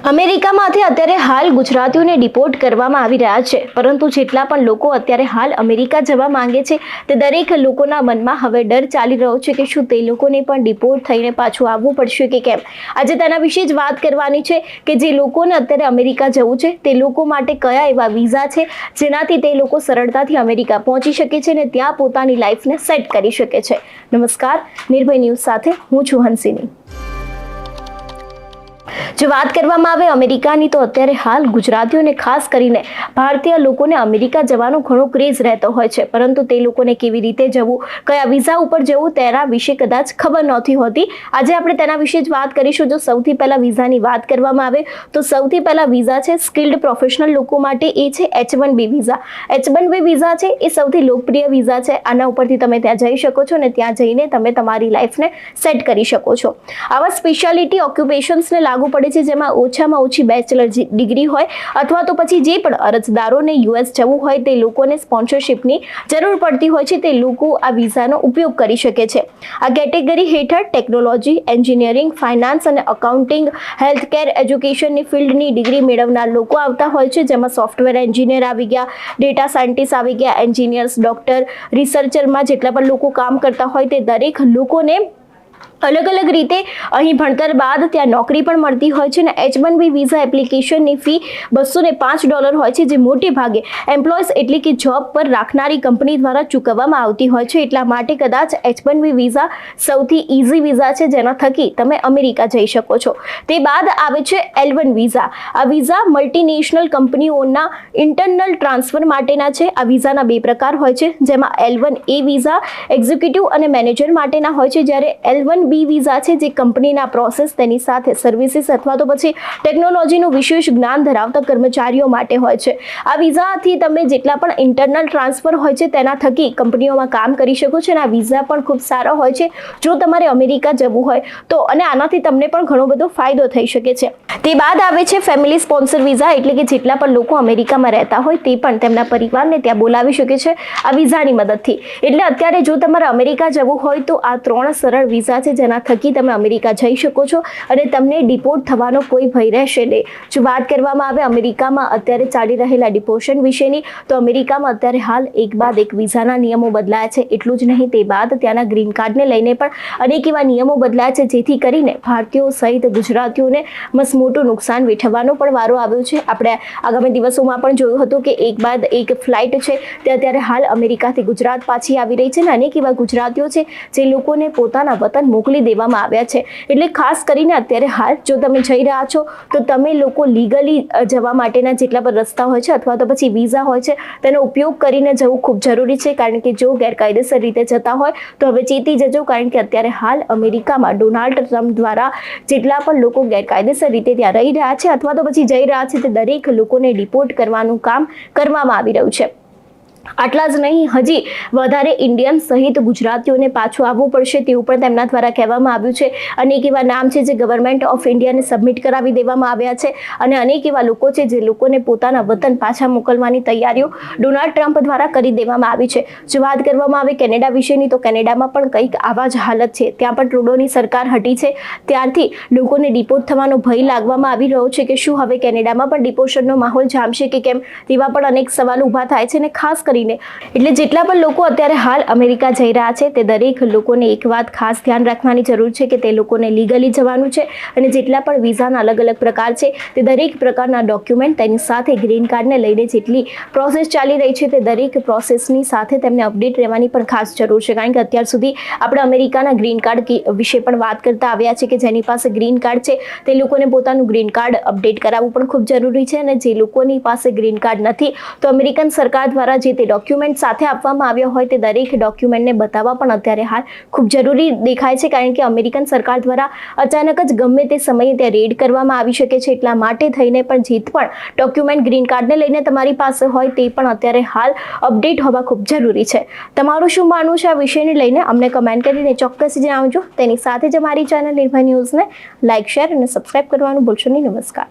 અમેરિકામાંથી અત્યારે હાલ ગુજરાતીઓને ડિપોર્ટ કરવામાં આવી રહ્યા છે, પરંતુ જેટલા પણ લોકો અત્યારે હાલ અમેરિકા જવા માંગે છે તે દરેક લોકોના મનમાં હવે ડર ચાલી રહ્યો છે કે શું તે લોકોને પણ ડિપોર્ટ થઈને પાછું આવવું પડશે કે કેમ. આજે તેના વિશે જ વાત કરવાની છે કે જે લોકોને અત્યારે અમેરિકા જવું છે તે લોકો માટે કયા એવા વિઝા છે જેનાથી તે લોકો સરળતાથી અમેરિકા પહોંચી શકે છે અને ત્યાં પોતાની લાઈફને સેટ કરી શકે છે. નમસ્કાર, નિર્ભય ન્યૂઝ સાથે હું છું હંસિની. જો વાત કરવામાં આવે અમેરિકાની તો અત્યારે હાલ ગુજરાતીઓને ખાસ કરીને ભારતીય લોકોને અમેરિકા જવાનો ઘણો ક્રેઝ રહેતો હોય છે, પરંતુ તે લોકોને કેવી રીતે જવું, કયા વિઝા ઉપર જવું તેના વિશે કદાચ ખબર નહોતી હોતી. આજે આપણે તેના વિશે જ વાત કરીશું. જો સૌથી પહેલા વિઝાની વાત કરવામાં આવે તો સૌથી પહેલા વિઝા છે સ્કિલ્ડ પ્રોફેશનલ લોકો માટે, એ છે H1B વિઝા. H1B વિઝા છે એ સૌથી લોકપ્રિય વિઝા છે. આના ઉપરથી તમે ત્યાં જઈ શકો છો અને ત્યાં જઈને તમે તમારી લાઈફને સેટ કરી શકો છો. આવા સ્પેશિયાલિટી ઓક્યુપેશન્સને લાગુ પડે છે જેમાં ઓછામાં ઓછી બેચલર ડિગ્રી હોય અથવા તો પછી જે પણ અરજદારોને US જવું હોય તે લોકોને સ્પોન્સરશિપની જરૂર પડતી હોય છે તે લોકો આ વિઝાનો ઉપયોગ કરી શકે છે. આ કેટેગરી હેઠળ ટેકનોલોજી, એન્જિનિયરિંગ, ફાઇનાન્સ અને અકાઉન્ટિંગ, હેલ્થકેર, એજ્યુકેશનની ફિલ્ડની ડિગ્રી મેળવનાર લોકો આવતા હોય છે, જેમાં સોફ્ટવેર એન્જિનિયર આવી ગયા, ડેટા સાયન્ટિસ્ટ આવી ગયા, એન્જિનિયર્સ, ડોક્ટર, રિસર્ચરમાં જેટલા પણ લોકો કામ કરતા હોય તે દરેક લોકોને અલગ અલગ રીતે અહીં ભણતર બાદ ત્યાં નોકરી પણ મળતી હોય છે. અને H1B વિઝા એપ્લિકેશનની ફી $205 હોય છે, જે મોટે ભાગે એમ્પ્લોયઝ એટલે કે જોબ પર રાખનારી કંપની દ્વારા ચૂકવવામાં આવતી હોય છે. એટલા માટે કદાચ H1B વિઝા સૌથી ઇઝી વિઝા છે જેના થકી તમે અમેરિકા જઈ શકો છો. તે બાદ આવે છે L1 વિઝા. આ વિઝા મલ્ટીનેશનલ કંપનીઓના ઇન્ટરનલ ટ્રાન્સફર માટેના છે. આ વિઝાના બે પ્રકાર હોય છે, જેમાં L1A વિઝા એક્ઝિક્યુટિવ અને મેનેજર માટેના હોય છે, જ્યારે L1B વિઝા છે જે કંપનીના પ્રોસેસ તેની સાથે સર્વિસીસ અથવા તો પછી ટેકનોલોજીનું વિશેષ જ્ઞાન ધરાવતા કર્મચારીઓ માટે હોય છે. આ વિઝાથી તમે જેટલા પણ ઇન્ટરનલ ટ્રાન્સફર હોય છે તેના થકી કંપનીઓમાં કામ કરી શકો છો અને આ વિઝા પણ ખૂબ સારો હોય છે જો તમારે અમેરિકા જવું હોય તો, અને આનાથી તમને પણ ઘણો બધો ફાયદો થઈ શકે છે. તે બાદ આવે છે ફેમિલી સ્પોન્સર વિઝા, એટલે કે જેટલા પણ લોકો અમેરિકામાં રહેતા હોય તે પણ તેમના પરિવારને ત્યાં બોલાવી શકે છે આ વિઝાની મદદથી. એટલે અત્યારે જો તમારે અમેરિકા જવું હોય તો આ 3 સરળ વિઝા છે જેના થકી તમે અમેરિકા જઈ શકો છો અને તમને ડિપોર્ટ થવાનો કોઈ ભય રહેશે નહીં. જો વાત કરવામાં આવે અમેરિકામાં અત્યારે ચાલી રહેલા ડિપોર્શન વિશેની, તો અમેરિકામાં અત્યારે હાલ એક બાદ એક વિઝાના નિયમો બદલાયા છે. એટલું જ નહીં, તે બાદ ત્યાંના ગ્રીન કાર્ડને લઈને પણ અનેક એવા નિયમો બદલાયા છે, જેથી કરીને ભારતીયો સહિત ગુજરાતીઓને મોટું નુકસાન વેઠવાનો પણ વારો આવ્યો છે. આપણે આગામી દિવસોમાં પણ જોયું હતું કે એક બાદ એક ફ્લાઇટ છે તે અત્યારે હાલ અમેરિકાથી ગુજરાત પાછી આવી રહી છે અને અનેક એવા ગુજરાતીઓ છે જે લોકોને પોતાના વતન મોકલી દેવામાં આવ્યા છે. એટલે ખાસ કરીને અત્યારે હાલ જો તમે જઈ રહ્યા છો તો તમે લોકો લીગલી જવા માટેના જેટલા પણ રસ્તા હોય છે અથવા તો પછી વિઝા હોય છે તેનો ઉપયોગ કરીને જવું ખૂબ જરૂરી છે, કારણ કે જો ગેરકાયદેસર રીતે જતા હોય તો હવે ચેતી જજો, કારણ કે અત્યારે હાલ અમેરિકામાં ડોનાલ્ડ ટ્રમ્પ દ્વારા જેટલા પણ લોકો ગેરકાયદેસર રીતે ત્યાં રહી રહ્યા છે અથવા તો પછી જઈ રહ્યા છે તે દરેક લોકોને ડિપોર્ટ કરવાનું કામ કરવામાં આવી રહ્યું છે. આટલા જ નહીં, હજી વધારે ઇન્ડિયન સહિત ગુજરાતીઓને પાછું આવવું પડશે તેવું પણ તેમના દ્વારા કહેવામાં આવ્યું છે. અનેક એવા નામ છે જે ગવર્મેન્ટ ઓફ ઇન્ડિયાને સબમિટ કરાવી દેવામાં આવ્યા છે અને અનેક એવા લોકો છે જે લોકોને પોતાના વતન પાછા મોકલવાની તૈયારીઓ ડોનાલ્ડ ટ્રમ્પ દ્વારા કરી દેવામાં આવી છે. જો વાત કરવામાં આવે કેનેડા વિશેની, તો કેનેડામાં પણ કંઈક આવા જ હાલત છે. ત્યાં પણ ટ્રુડોની સરકાર હટી છે ત્યારથી લોકોને ડિપોર્ટ થવાનો ભય લાગવામાં આવી રહ્યો છે કે શું હવે કેનેડામાં પણ ડિપોર્શનનો માહોલ જામશે કે કેમ, તેવા પણ અનેક સવાલો ઊભા થાય છે. અને ખાસ કરીને એટલે જેટલા પણ લોકો અત્યારે હાલ અમેરિકા જઈ રહ્યા છે તે દરેક લોકોને એક વાત ખાસ ધ્યાન રાખવાની જરૂર છે કે તે લોકોને લીગલી જવાનું છે અને જેટલા પણ વિઝાના અલગ અલગ પ્રકાર છે તે દરેક પ્રકારના ડોક્યુમેન્ટ તેની સાથે ગ્રીન કાર્ડને લઈને જેટલી પ્રોસેસ ચાલી રહી છે તે દરેક પ્રોસેસની સાથે તેમને અપડેટ રહેવાની પણ ખાસ જરૂર છે, કારણ કે અત્યાર સુધી આપણે અમેરિકાના ગ્રીન કાર્ડ વિશે પણ વાત કરતા આવ્યા છે કે જેની પાસે ગ્રીન કાર્ડ છે તે લોકોને પોતાનું ગ્રીન કાર્ડ અપડેટ કરાવવું પણ ખૂબ જરૂરી છે. અને જે લોકોની પાસે ગ્રીન કાર્ડ નથી તો અમેરિકન સરકાર દ્વારા જે તે ડોક્યુમેન્ટ સાથે આપવામાં આવ્યા હોય તે દરેક ડોક્યુમેન્ટને બતાવવા પણ અત્યારે હાલ ખૂબ જરૂરી દેખાય છે, કારણ કે અમેરિકન સરકાર દ્વારા અચાનક જ ગમે તે સમયે ત્યાં રેડ કરવામાં આવી શકે છે. એટલા માટે થઈને પણ જે પણ ડોક્યુમેન્ટ ગ્રીન કાર્ડને લઈને તમારી પાસે હોય તે પણ અત્યારે હાલ અપડેટ હોવા ખૂબ જરૂરી છે. તમારું શું માનવું છે આ વિષયને લઈને અમને કમેન્ટ કરીને ચોક્કસ જણાવજો. તેની સાથે જ અમારી ચેનલ નિર્ભય ન્યૂઝને લાઇક, શેર અને સબસ્ક્રાઇબ કરવાનું ભૂલશો નહીં. નમસ્કાર.